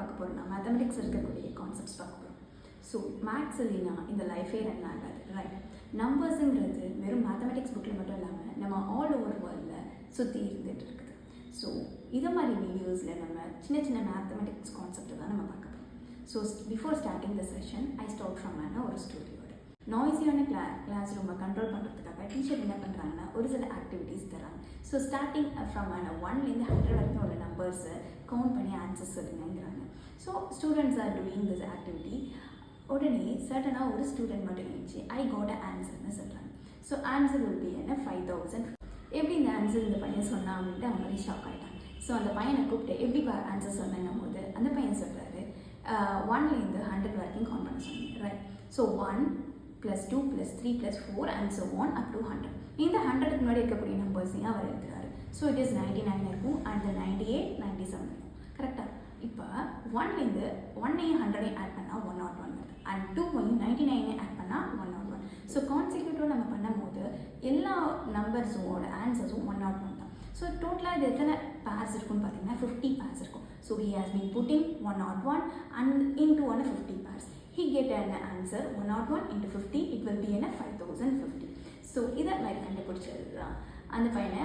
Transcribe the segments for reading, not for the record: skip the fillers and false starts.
பார்க்க போகிறோம்னா மேத்தமெட்டிக்ஸ் இருக்கக்கூடிய கான்செப்ட்ஸ் பார்க்க போகிறோம். ஸோ மேத்ஸ் இல்லைன்னா இந்த லைஃபே ரன் ஆகாது, ரைட்? நம்பர்ஸுங்கிறது வெறும் மேத்தமெட்டிக்ஸ் புக்கில் மட்டும் இல்லாமல் நம்ம ஆல் ஓவர் வேர்ல்டில் சுற்றி இருந்துகிட்டு இருக்குது. ஸோ இதை மாதிரி வீடியோஸில் நம்ம சின்ன சின்ன மேத்தமெட்டிக்ஸ் கான்செப்டை தான் நம்ம பார்க்க போகிறோம். So before starting the session I start from ஒரு ஸ்டூடியோட நாய்ஸியான கிளாஸ் ரூமை கண்ட்ரோல் பண்ணுறதுக்காக டீச்சர் என்ன பண்ணுறாங்கன்னா ஒரு சில ஆக்டிவிட்டீஸ் தராங்க. ஸோ ஸ்டார்டிங் ஃப்ரம் 1லேருந்து 100 வரைக்கும் உள்ள நம்பர்ஸை கவுண்ட் பண்ணி ஆன்சர்ஸ் சொல்லுங்கிறாங்க. So students are doing this activity. உடனே சடனாக ஒரு ஸ்டூடெண்ட் மட்டும் இருந்துச்சு ஐ காட் ஆன்சர்னு சொல்கிறாங்க. ஸோ ஆன்சர் வில் பி என்ன 5000. எப்படி இந்த ஆன்சர் இந்த பையன் சொன்னான் அப்படின்ட்டு அவங்க மாதிரி ஷாக் ஆகிட்டாங்க. ஸோ அந்த பையனை கூப்பிட்டு எப்படி ஆன்சர் சொன்னாங்கும் போது அந்த பையன் சொல்கிறாரு 1லேருந்து 100 வரைக்கும் கவுண்ட் பண்ண சொன்னீங்க, right? So 1 + 2 + 3 + 4 and so on up to 100. இந்த 100க்கு முன்னாடி இருக்கக்கூடிய நம்பர்ஸையும் அவர் எழுதுறாரு. ஸோ இட் இஸ் 99 இருக்கும் அண்ட் 98, 97 இருக்கும், கரெக்டாக? இப்போ 1லேருந்து 1ஐயும் 100ஐயும் ஆட் பண்ணால் 101 வருது அண்ட் 2ஐயும் 99ஐயும் ஆட் பண்ணால் 101. ஸோ கான்சிக்யூட்டிவாக நம்ம பண்ணும்போது எல்லா நம்பர்ஸோட ஆன்சர்ஸும் 101 தான். ஸோ டோட்டலாக இது எத்தனை பேர்ஸ் இருக்குன்னு பார்த்தீங்கன்னா 50 பேர்ஸ் இருக்கும். So he has been putting 101 and into 50 pairs. He get an answer 101 into 50, it will be 5050. So இதை மாதிரி கண்டுபிடிச்சது தான் அந்த பையனை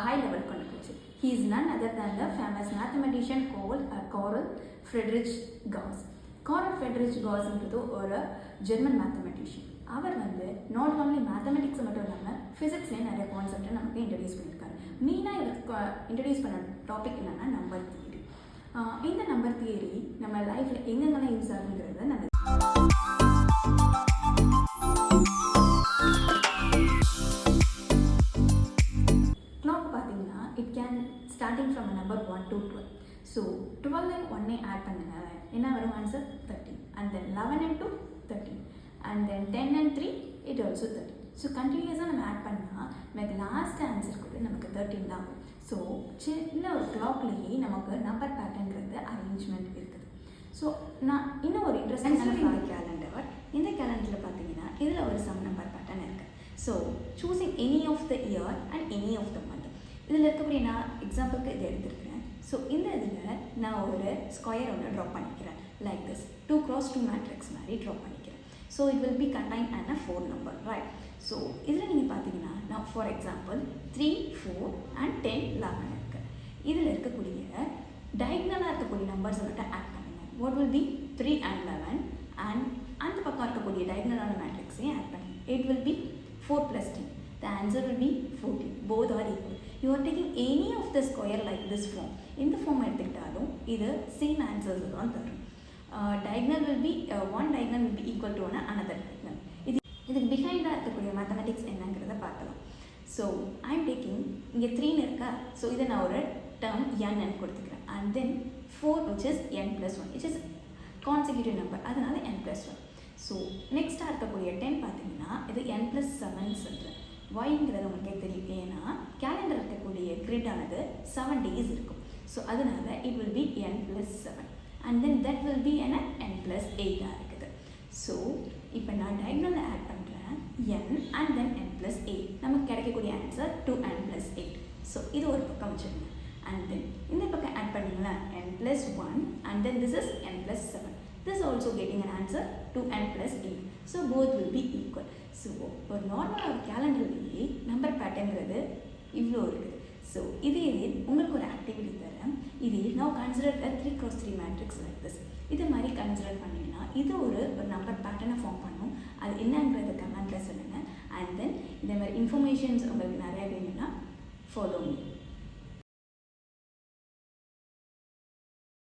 ஹை லெவல் கண்டுபிடிச்சி. He is none other than the famous mathematician called Carl Friedrich Gauss. Carl Friedrich Gaussன்றது ஒரு German mathematician. அவர் நாட் ஓன்லி மேத்தமெட்டிக்ஸ் மட்டும் இல்லாமல் ஃபிசிக்ஸ்லேயே நிறைய கான்செப்டை நமக்கு இன்ட்ரடியூஸ் பண்ணியிருக்காரு. மெயினாக இவர் இன்ட்ரடியூஸ் பண்ண டாபிக் என்னென்னா நம்பர் தியரி. இந்த நம்பர் தியரி நம்ம லைஃப்பில் எங்கெங்கெல்லாம் யூஸ் ஆகுங்கிறத நம்ம கிளாக் பார்த்தீங்கன்னா it can starting from number 1 to 12. So 12 and 1 add பண்ணனால என்ன வரும் answer 13 and then 11 and 2 13 and then 10 and 3 it also 13. So கண்டினியூஸாக நம்ம ஆட் பண்ணால் நமக்கு லாஸ்ட் ஆன்சர் கூட நமக்கு 13 தான் வரும். ஸோ சின்ன ஒரு கிளாக்லேயே நமக்கு நம்பர் பேட்டர்ன்கிறது அரேஞ்ச்மெண்ட் இருக்குது. ஸோ நான் இன்னும் ஒரு இன்ட்ரெஸ்டிங்கான கேலண்டர். இந்த கேலண்டரில் பார்த்தீங்கன்னா இதில் ஒரு சம் நம்பர் பேட்டர்ன் இருக்குது. So choosing any of the year and any of the month. இதில் இருக்கக்கூடிய நான் எக்ஸாம்பிளுக்கு இதை எடுத்துருக்கிறேன். ஸோ இந்த இதில் நான் ஒரு ஸ்கொயர் ஒன்று ட்ரா பண்ணிக்கிறேன் லைக் திஸ் 2x2 மேட்ரிக்ஸ் மாதிரி ட்ரா பண்ணிக்கிறேன். So it will be contain and 4 number, right? So இதில் நீங்கள் பார்த்தீங்கன்னா நான் ஃபார் எக்ஸாம்பிள் 3, 4 and 10, 11 இருக்குது. இதில் இருக்கக்கூடிய டயக்னலாக இருக்கக்கூடிய நம்பர்ஸை மட்டும் ஆட் பண்ணுங்கள். What will be 3 and 11 and அந்த பக்கம் இருக்கக்கூடிய டயக்னலான மேட்ரிக்ஸையும் ஆட் பண்ணுங்கள். It will be 4 + 10. The answer will be 14. Both are equal. You are taking any of the square like this form. இந்த ஃபார்ம் எடுத்துக்கிட்டாலும் இது சேம் ஆன்சர்ஸ் தான் தரும். Diagonal will be one diagonal will be equal to another diagonal. இதுக்கு பிஹைண்டாக இருக்கக்கூடிய mathematics என்னங்கிறத பார்க்கலாம். So I am taking இங்கே 3ன்னு இருக்கா. ஸோ இதை நான் ஒரு டேர்ம் n கொடுத்துக்கிறேன் and then 4 which is n+1 which is consecutive number, அதனால n+1. ஸோ நெக்ஸ்ட்டாக இருக்கக்கூடிய 10 பார்த்தீங்கன்னா இது n+7 சொல்கிறேன். ஒய்ங்கிறது உங்களுக்கே தெரியும், ஏன்னா கேலண்டர் இருக்கக்கூடிய கிரிட்டானது 7 days இருக்கும். ஸோ அதனால it will be n+7 and then that will be n+8 இருக்குது. ஸோ இப்போ நான் டயக்னலில் ஆட் பண்ணுறேன் n அண்ட் தென் n+8. நமக்கு கிடைக்கக்கூடிய ஆன்சர் 2n+8. ஸோ இது ஒரு பக்கம் வச்சுருங்க அண்ட் தென் இந்த பக்கம் ஆட் பண்ணிங்களா n+1 and then this is n+7. This is also getting an answer 2n+8. So both will be equal. So ஒரு நார்மலாக கேலண்டர்லேயே நம்பர் பேட்டர்ன்கிறது இவ்வளோ இருக்குது. ஸோ இதே உங்களுக்கு ஒரு ஆக்டிவிட்டி தரேன். இதே நான் consider 3x3 matrix like this. இது மாதிரி கன்சிடர் பண்ணிங்கன்னா இது ஒரு நம்பர் பேட்டர்னை ஃபார்ம் பண்ணும். அது என்னங்கிறத கமெண்ட்டில் சொல்லுங்கள். அண்ட் தென் இதே மாதிரி இன்ஃபர்மேஷன்ஸ் உங்களுக்கு நிறையா வேணும்னா ஃபாலோ மீ.